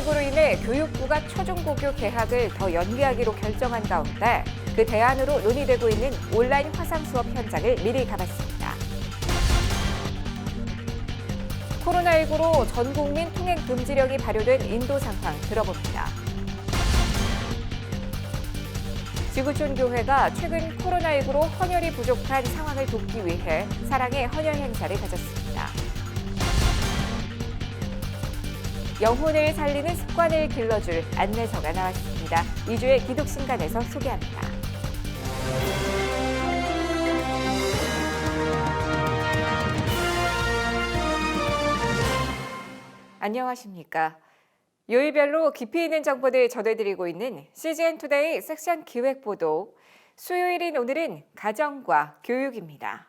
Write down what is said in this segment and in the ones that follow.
코로나19로 인해 교육부가 초중고교 개학을 더 연기하기로 결정한 가운데 그 대안으로 논의되고 있는 온라인 화상 수업 현장을 미리 가봤습니다. 코로나19로 전 국민 통행 금지령이 발효된 인도 상황 들어봅니다. 지구촌 교회가 최근 코로나19로 헌혈이 부족한 상황을 돕기 위해 사랑의 헌혈 행사를 가졌습니다. 영혼을 살리는 습관을 길러줄 안내서가 나왔습니다. 2주의 기독신간에서 소개합니다. 안녕하십니까. 요일별로 깊이 있는 정보들 전해드리고 있는 CGN투데이 섹션 기획보도. 수요일인 오늘은 가정과 교육입니다.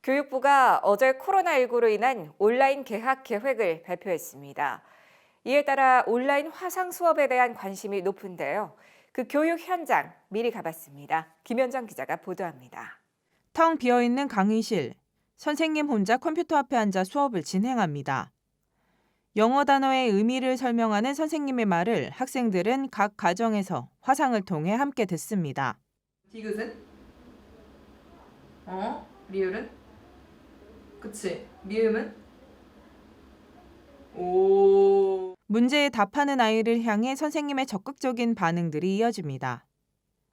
교육부가 어제 코로나19로 인한 온라인 개학 계획을 발표했습니다. 이에 따라 온라인 화상 수업에 대한 관심이 높은데요. 그 교육 현장 미리 가봤습니다. 김현정 기자가 보도합니다. 텅 비어있는 강의실, 선생님 혼자 컴퓨터 앞에 앉아 수업을 진행합니다. 영어 단어의 의미를 설명하는 선생님의 말을 학생들은 각 가정에서 화상을 통해 함께 듣습니다. 디귿은? 리을은? 그치. 미음은? 오. 문제에 답하는 아이를 향해 선생님의 적극적인 반응들이 이어집니다.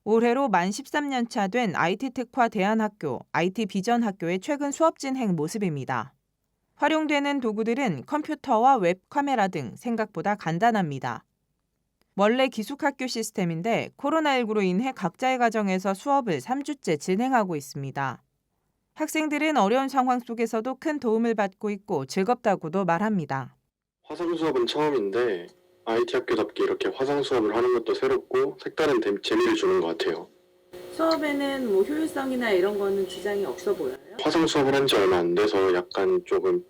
올해로 만 13년 차 된 IT특화 대안학교, IT비전학교의 최근 수업 진행 모습입니다. 활용되는 도구들은 컴퓨터와 웹카메라 등 생각보다 간단합니다. 원래 기숙학교 시스템인데 코로나19로 인해 각자의 가정에서 수업을 3주째 진행하고 있습니다. 학생들은 어려운 상황 속에서도 큰 도움을 받고 있고 즐겁다고도 말합니다. 화상 수업은 처음인데 IT 학교답게 이렇게 화상 수업을 하는 것도 새롭고 색다른 재미를 주는 것 같아요. 수업에는 효율성이나 이런 거는 지장이 없어 보여요? 화상 수업을 한 지 얼마 안 돼서 약간 조금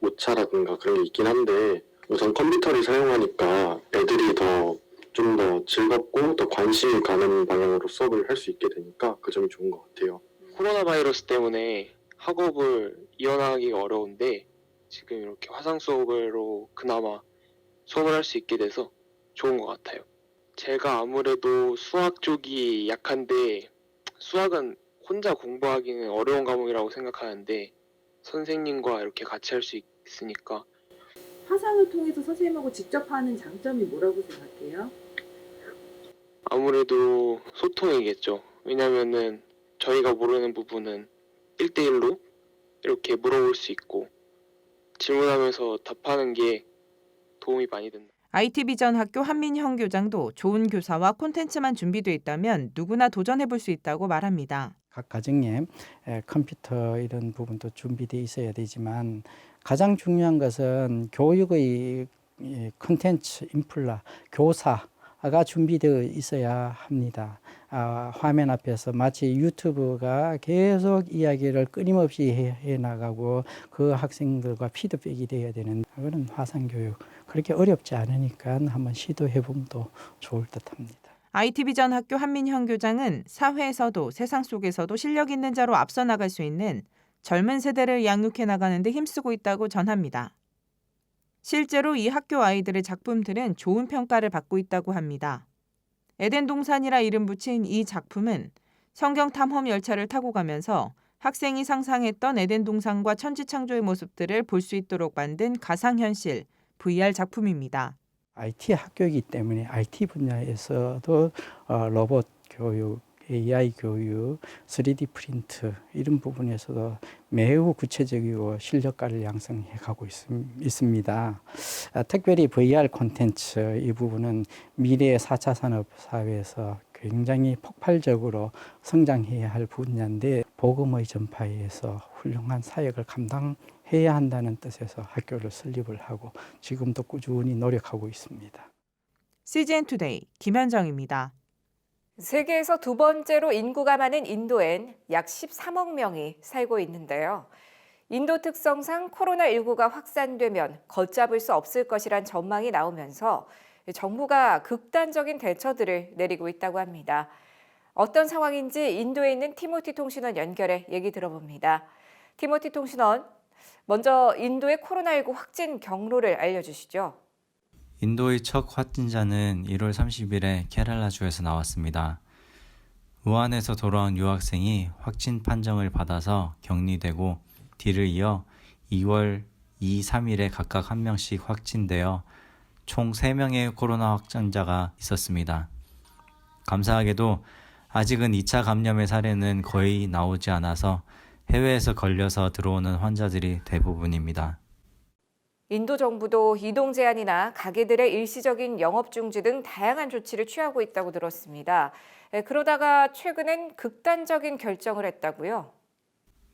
오차라든가 그런 게 있긴 한데 우선 컴퓨터를 사용하니까 애들이 좀 더 즐겁고 더 관심이 가는 방향으로 수업을 할 수 있게 되니까 그 점이 좋은 것 같아요. 코로나 바이러스 때문에 학업을 이어나가기가 어려운데 지금 이렇게 화상 수업으로 그나마 수업을 할 수 있게 돼서 좋은 것 같아요. 제가 아무래도 수학 쪽이 약한데 수학은 혼자 공부하기는 어려운 과목이라고 생각하는데 선생님과 이렇게 같이 할 수 있으니까 화상을 통해서 선생님하고 직접 하는 장점이 뭐라고 생각해요? 아무래도 소통이겠죠. 왜냐면은 저희가 모르는 부분은 1대1로 이렇게 물어볼 수 있고 질문하면서 답하는 게 도움이 많이 된다. IT비전학교 한민형 교장도 좋은 교사와 콘텐츠만 준비돼 있다면 누구나 도전해볼 수 있다고 말합니다. 각 가정에 컴퓨터 이런 부분도 준비되어 있어야 되지만 가장 중요한 것은 교육의 콘텐츠, 인플라, 교사가 준비되어 있어야 합니다. 화면 앞에서 마치 유튜브가 계속 이야기를 끊임없이 해나가고 그 학생들과 피드백이 되어야 되는 그런 화상교육. 그렇게 어렵지 않으니까 한번 시도해보면 좋을 듯합니다. IT비전학교 한민형 교장은 사회에서도 세상 속에서도 실력 있는 자로 앞서 나갈 수 있는 젊은 세대를 양육해 나가는 데 힘쓰고 있다고 전합니다. 실제로 이 학교 아이들의 작품들은 좋은 평가를 받고 있다고 합니다. 에덴 동산이라 이름 붙인 이 작품은 성경 탐험 열차를 타고 가면서 학생이 상상했던 에덴 동산과 천지창조의 모습들을 볼 수 있도록 만든 가상현실 VR 작품입니다. IT 학교이기 때문에 IT 분야에서도 로봇 교육, AI 교육, 3D 프린트 이런 부분에서도 매우 구체적이고 실력가를 양성해 가고 있습니다. 특별히 VR 콘텐츠 이 부분은 미래의 4차 산업 사회에서 굉장히 폭발적으로 성장해야 할 분야인데 복음의 전파에서 훌륭한 사역을 감당해야 한다는 뜻에서 학교를 설립을 하고 지금도 꾸준히 노력하고 있습니다. CGN투데이 김현정입니다. 세계에서 두 번째로 인구가 많은 인도엔 약 13억 명이 살고 있는데요. 인도 특성상 코로나19가 확산되면 걷잡을 수 없을 것이란 전망이 나오면서 정부가 극단적인 대처들을 내리고 있다고 합니다. 어떤 상황인지 인도에 있는 티모티 통신원 연결해 얘기 들어봅니다. 티모티 통신원, 먼저 인도의 코로나19 확진 경로를 알려주시죠. 인도의 첫 확진자는 1월 30일에 케랄라주에서 나왔습니다. 우한에서 돌아온 유학생이 확진 판정을 받아서 격리되고 뒤를 이어 2월 2, 3일에 각각 1명씩 확진되어 총 3명의 코로나 확진자가 있었습니다. 감사하게도 아직은 2차 감염의 사례는 거의 나오지 않아서 해외에서 걸려서 들어오는 환자들이 대부분입니다. 인도 정부도 이동 제한이나 가게들의 일시적인 영업 중지 등 다양한 조치를 취하고 있다고 들었습니다. 그러다가 최근엔 극단적인 결정을 했다고요?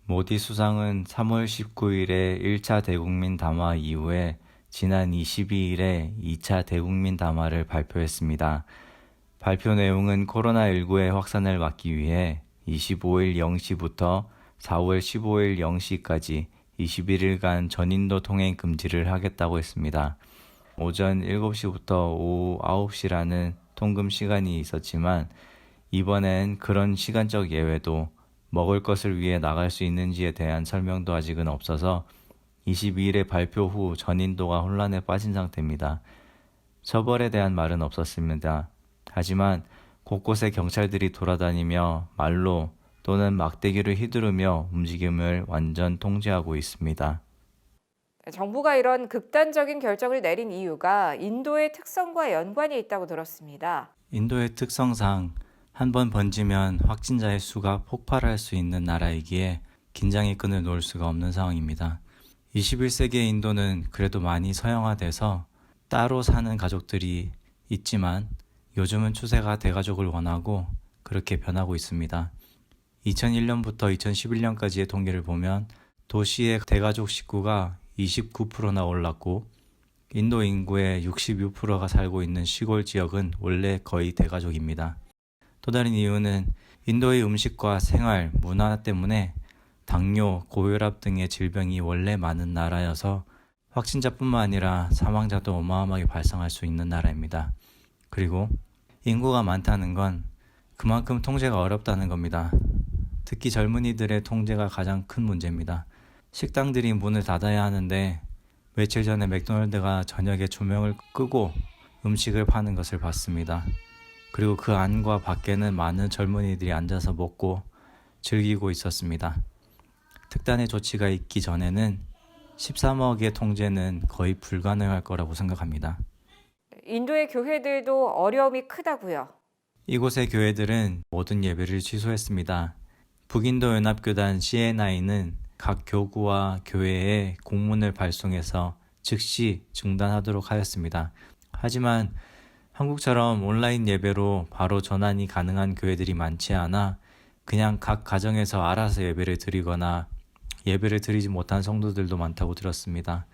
모디 수상은 3월 19일에 1차 대국민 담화 이후에 지난 22일에 2차 대국민 담화를 발표했습니다. 발표 내용은 코로나19의 확산을 막기 위해 25일 0시부터 4월 15일 0시까지 21일간 전인도 통행 금지를 하겠다고 했습니다. 오전 7시부터 오후 9시라는 통금 시간이 있었지만 이번엔 그런 시간적 예외도 먹을 것을 위해 나갈 수 있는지에 대한 설명도 아직은 없어서 22일의 발표 후 전인도가 혼란에 빠진 상태입니다. 처벌에 대한 말은 없었습니다. 하지만 곳곳에 경찰들이 돌아다니며 말로 또는 막대기를 휘두르며 움직임을 완전 통제하고 있습니다. 정부가 이런 극단적인 결정을 내린 이유가 인도의 특성과 연관이 있다고 들었습니다. 인도의 특성상 한 번 번지면 확진자의 수가 폭발할 수 있는 나라이기에 긴장의 끈을 놓을 수가 없는 상황입니다. 21세기의 인도는 그래도 많이 서양화돼서 따로 사는 가족들이 있지만 요즘은 추세가 대가족을 원하고 그렇게 변하고 있습니다. 2001년부터 2011년까지의 통계를 보면 도시의 대가족 식구가 29%나 올랐고 인도 인구의 66%가 살고 있는 시골 지역은 원래 거의 대가족입니다. 또 다른 이유는 인도의 음식과 생활, 문화 때문에 당뇨, 고혈압 등의 질병이 원래 많은 나라여서 확진자뿐만 아니라 사망자도 어마어마하게 발생할 수 있는 나라입니다. 그리고 인구가 많다는 건 그만큼 통제가 어렵다는 겁니다. 특히 젊은이들의 통제가 가장 큰 문제입니다. 식당들이 문을 닫아야 하는데 며칠 전에 맥도날드가 저녁에 조명을 끄고 음식을 파는 것을 봤습니다. 그리고 그 안과 밖에는 많은 젊은이들이 앉아서 먹고 즐기고 있었습니다. 특단의 조치가 있기 전에는 13억의 통제는 거의 불가능할 거라고 생각합니다. 인도의 교회들도 어려움이 크다고요. 이곳의 교회들은 모든 예배를 취소했습니다. 북인도 연합교단 CNI는 각 교구와 교회에 공문을 발송해서 즉시 중단하도록 하였습니다. 하지만 한국처럼 온라인 예배로 바로 전환이 가능한 교회들이 많지 않아 그냥 각 가정에서 알아서 예배를 드리거나 예배를 드리지 못한 성도들도 많다고 들었습니다.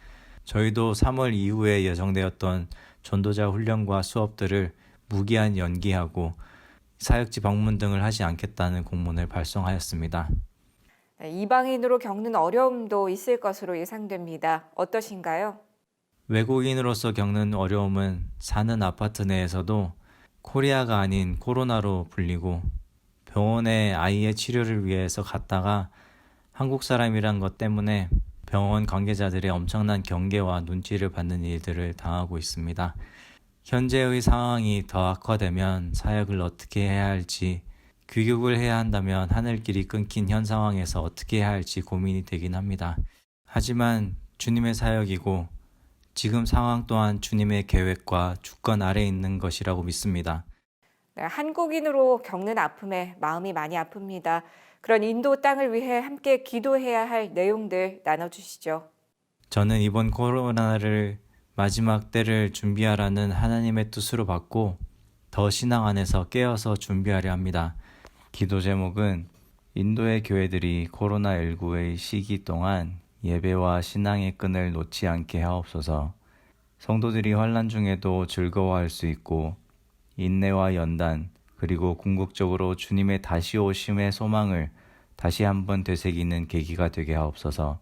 저희도 3월 이후에 예정되었던 전도자 훈련과 수업들을 무기한 연기하고 사역지 방문 등을 하지 않겠다는 공문을 발송하였습니다. 이방인으로 겪는 어려움도 있을 것으로 예상됩니다. 어떠신가요? 외국인으로서 겪는 어려움은 사는 아파트 내에서도 코리아가 아닌 코로나로 불리고 병원에 아이의 치료를 위해서 갔다가 한국 사람이란 것 때문에 병원 관계자들의 엄청난 경계와 눈치를 받는 일들을 당하고 있습니다. 현재의 상황이 더 악화되면 사역을 어떻게 해야 할지, 귀국을 해야 한다면 하늘길이 끊긴 현 상황에서 어떻게 해야 할지 고민이 되긴 합니다. 하지만 주님의 사역이고 지금 상황 또한 주님의 계획과 주권 아래에 있는 것이라고 믿습니다. 네, 한국인으로 겪는 아픔에 마음이 많이 아픕니다. 그런 인도 땅을 위해 함께 기도해야 할 내용들 나눠주시죠. 저는 이번 코로나를 마지막 때를 준비하라는 하나님의 뜻으로 받고 더 신앙 안에서 깨어서 준비하려 합니다. 기도 제목은 인도의 교회들이 코로나19의 시기 동안 예배와 신앙의 끈을 놓지 않게 하옵소서. 성도들이 환난 중에도 즐거워할 수 있고 인내와 연단 그리고 궁극적으로 주님의 다시 오심의 소망을 다시 한번 되새기는 계기가 되게 하옵소서.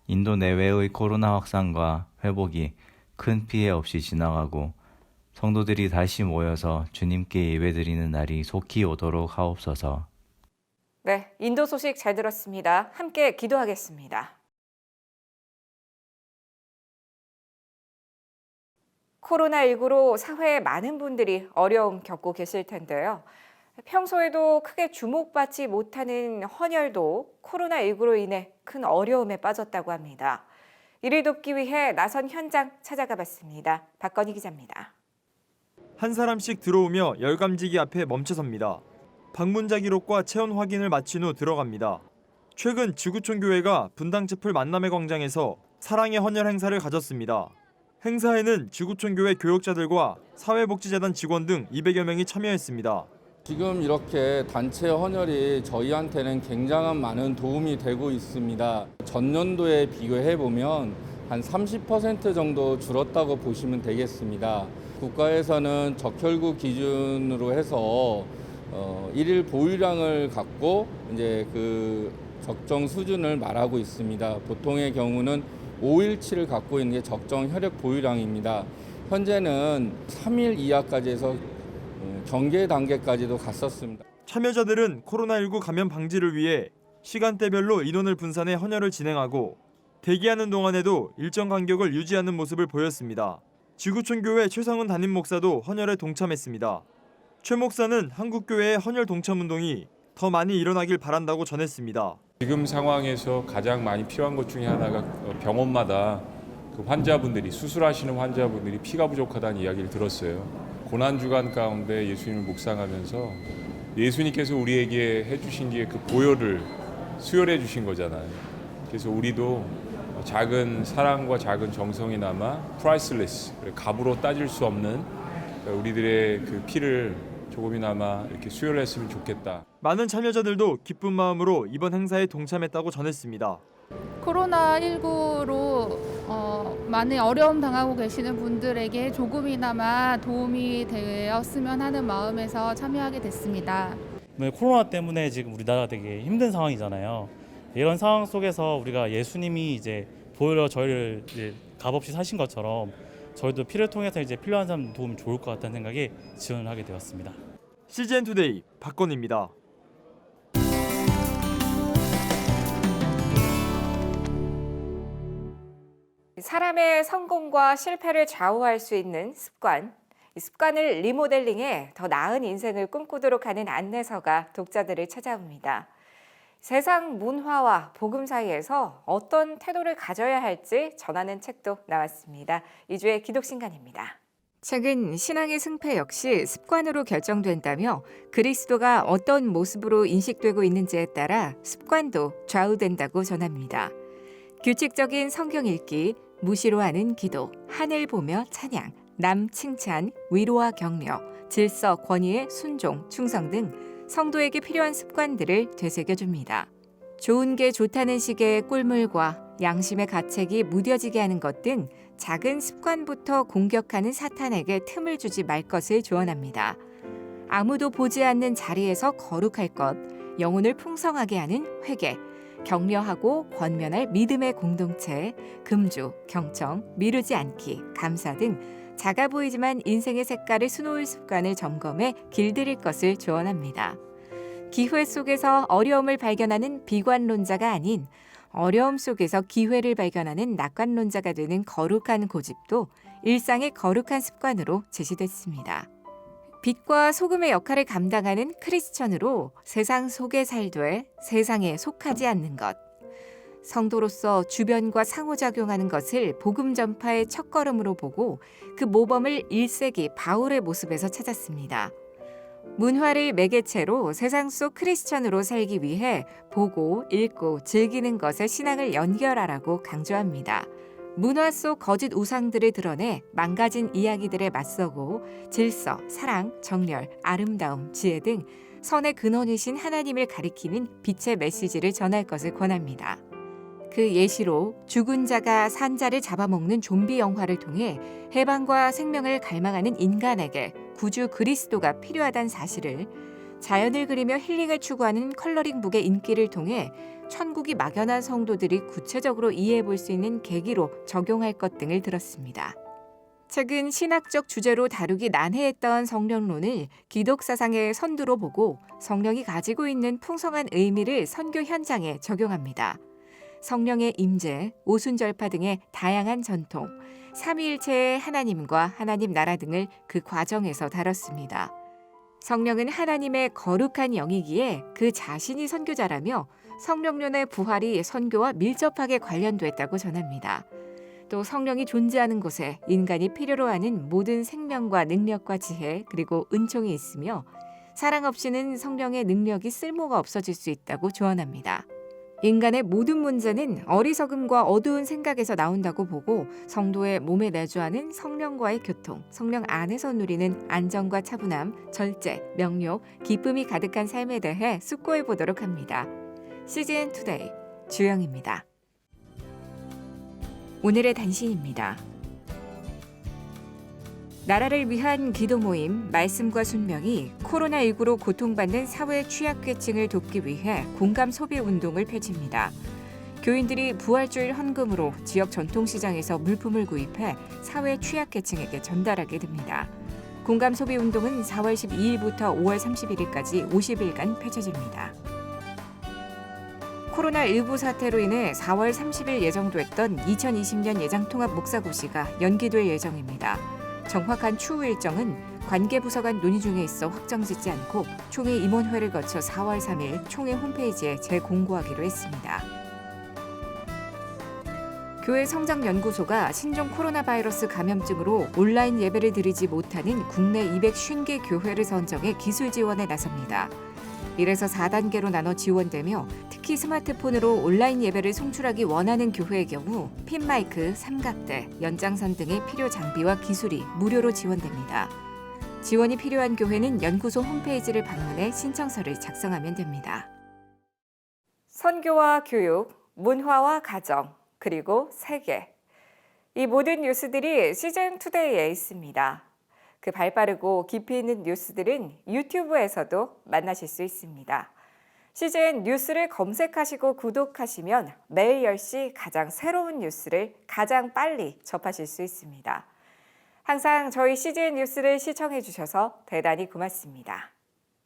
인도 내외의 코로나 확산과 회복이 큰 피해 없이 지나가고 성도들이 다시 모여서 주님께 예배드리는 날이 속히 오도록 하옵소서. 네, 인도 소식 잘 들었습니다. 함께 기도하겠습니다. 코로나19로 사회에 많은 분들이 어려움 겪고 계실 텐데요. 평소에도 크게 주목받지 못하는 헌혈도 코로나19로 인해 큰 어려움에 빠졌다고 합니다. 이를 돕기 위해 나선 현장 찾아가 봤습니다. 박건희 기자입니다. 한 사람씩 들어오며 열감지기 앞에 멈춰섭니다. 방문자 기록과 체온 확인을 마친 후 들어갑니다. 최근 지구촌 교회가 분당체플 만남의 광장에서 사랑의 헌혈 행사를 가졌습니다. 행사에는 지구촌 교회 교역자들과 사회복지재단 직원 등 200여 명이 참여했습니다. 지금 이렇게 단체 헌혈이 저희한테는 굉장한 많은 도움이 되고 있습니다. 전년도에 비교해 보면 한 30% 정도 줄었다고 보시면 되겠습니다. 국가에서는 적혈구 기준으로 해서 일일 보유량을 갖고 이제 그 적정 수준을 말하고 있습니다. 보통의 경우는 5일치를 갖고 있는 게 적정 혈액 보유량입니다. 현재는 3일 이하까지 해서 경계 단계까지도 갔었습니다. 참여자들은 코로나19 감염 방지를 위해 시간대별로 인원을 분산해 헌혈을 진행하고 대기하는 동안에도 일정 간격을 유지하는 모습을 보였습니다. 지구촌 교회 최성은 담임 목사도 헌혈에 동참했습니다. 최 목사는 한국교회의 헌혈 동참 운동이 더 많이 일어나길 바란다고 전했습니다. 지금 상황에서 가장 많이 필요한 것 중에 하나가 병원마다 그 환자분들이 수술하시는 환자분들이 피가 부족하다는 이야기를 들었어요. 고난주간 가운데 예수님을 묵상하면서 예수님께서 우리에게 해주신 게 그 보혈을 수혈해 주신 거잖아요. 그래서 우리도 작은 사랑과 작은 정성이 남아 priceless, 값으로 따질 수 없는 우리들의 그 피를 조금이나마 이렇게 수혈했으면 좋겠다. 많은 참여자들도 기쁜 마음으로 이번 행사에 동참했다고 전했습니다. 코로나19로 많은 어려움 당하고 계시는 분들에게 조금이나마 도움이 되었으면 하는 마음에서 참여하게 됐습니다. 코로나 때문에 지금 우리나라가 되게 힘든 상황이잖아요. 이런 상황 속에서 우리가 예수님이 이제 보혈로 저희를 이제 값없이 사신 것처럼 저희도 피를 통해서 이제 필요한 사람 도움이 좋을 것 같다는 생각에 지원을 하게 되었습니다. CGN 투데이 박건희입니다. 사람의 성공과 실패를 좌우할 수 있는 습관. 이 습관을 리모델링해 더 나은 인생을 꿈꾸도록 하는 안내서가 독자들을 찾아옵니다. 세상 문화와 복음 사이에서 어떤 태도를 가져야 할지 전하는 책도 나왔습니다. 이주의 기독신간입니다. 최근 신앙의 승패 역시 습관으로 결정된다며 그리스도가 어떤 모습으로 인식되고 있는지에 따라 습관도 좌우된다고 전합니다. 규칙적인 성경 읽기, 무시로 하는 기도, 하늘 보며 찬양, 남 칭찬, 위로와 격려, 질서, 권위의 순종, 충성 등 성도에게 필요한 습관들을 되새겨줍니다. 좋은 게 좋다는 식의 꿀물과 양심의 가책이 무뎌지게 하는 것 등 작은 습관부터 공격하는 사탄에게 틈을 주지 말 것을 조언합니다. 아무도 보지 않는 자리에서 거룩할 것, 영혼을 풍성하게 하는 회개, 격려하고 권면할 믿음의 공동체, 금주, 경청, 미루지 않기, 감사 등 작아 보이지만 인생의 색깔을 수놓을 습관을 점검해 길들일 것을 조언합니다. 기회 속에서 어려움을 발견하는 비관론자가 아닌 어려움 속에서 기회를 발견하는 낙관론자가 되는 거룩한 고집도 일상의 거룩한 습관으로 제시됐습니다. 빛과 소금의 역할을 감당하는 크리스천으로 세상 속에 살되 세상에 속하지 않는 것. 성도로서 주변과 상호작용하는 것을 복음 전파의 첫걸음으로 보고 그 모범을 1세기 바울의 모습에서 찾았습니다. 문화를 매개체로 세상 속 크리스천으로 살기 위해 보고, 읽고, 즐기는 것에 신앙을 연결하라고 강조합니다. 문화 속 거짓 우상들을 드러내 망가진 이야기들에 맞서고 질서, 사랑, 정렬, 아름다움, 지혜 등 선의 근원이신 하나님을 가리키는 빛의 메시지를 전할 것을 권합니다. 그 예시로 죽은 자가 산 자를 잡아먹는 좀비 영화를 통해 해방과 생명을 갈망하는 인간에게 구주 그리스도가 필요하다는 사실을, 자연을 그리며 힐링을 추구하는 컬러링북의 인기를 통해 천국이 막연한 성도들이 구체적으로 이해해 볼 수 있는 계기로 적용할 것 등을 들었습니다. 최근 신학적 주제로 다루기 난해했던 성령론을 기독사상의 선두로 보고 성령이 가지고 있는 풍성한 의미를 선교 현장에 적용합니다. 성령의 임재, 오순절파 등의 다양한 전통, 삼위일체의 하나님과 하나님 나라 등을 그 과정에서 다뤘습니다. 성령은 하나님의 거룩한 영이기에 그 자신이 선교자라며 성령론의 부활이 선교와 밀접하게 관련됐다고 전합니다. 또 성령이 존재하는 곳에 인간이 필요로 하는 모든 생명과 능력과 지혜 그리고 은총이 있으며 사랑 없이는 성령의 능력이 쓸모가 없어질 수 있다고 조언합니다. 인간의 모든 문제는 어리석음과 어두운 생각에서 나온다고 보고 성도의 몸에 내주하는 성령과의 교통, 성령 안에서 누리는 안정과 차분함, 절제, 명료, 기쁨이 가득한 삶에 대해 숙고해 보도록 합니다. CGN 투데이 주영입니다. 오늘의 단신입니다. 나라를 위한 기도 모임 말씀과 순명이 코로나19로 고통받는 사회 취약계층을 돕기 위해 공감 소비 운동을 펼칩니다. 교인들이 부활주일 헌금으로 지역 전통시장에서 물품을 구입해 사회 취약계층에게 전달하게 됩니다. 공감 소비 운동은 4월 12일부터 5월 31일까지 50일간 펼쳐집니다. 코로나19 사태로 인해 4월 30일 예정됐던 2020년 예장통합 목사고시가 연기될 예정입니다. 정확한 추후 일정은 관계부서 간 논의 중에 있어 확정짓지 않고 총회 임원회를 거쳐 4월 3일 총회 홈페이지에 재공고하기로 했습니다. 교회 성장연구소가 신종 코로나 바이러스 감염증으로 온라인 예배를 드리지 못하는 국내 250개 교회를 선정해 기술 지원에 나섭니다. 이래서 4단계로 나눠 지원되며 특히 스마트폰으로 온라인 예배를 송출하기 원하는 교회의 경우 핀마이크, 삼각대, 연장선 등의 필요 장비와 기술이 무료로 지원됩니다. 지원이 필요한 교회는 연구소 홈페이지를 방문해 신청서를 작성하면 됩니다. 선교와 교육, 문화와 가정, 그리고 세계. 이 모든 뉴스들이 CGN 투데이에 있습니다. 그 발빠르고 깊이 있는 뉴스들은 유튜브에서도 만나실 수 있습니다. CGN 뉴스를 검색하시고 구독하시면 매일 10시 가장 새로운 뉴스를 가장 빨리 접하실 수 있습니다. 항상 저희 CGN 뉴스를 시청해 주셔서 대단히 고맙습니다.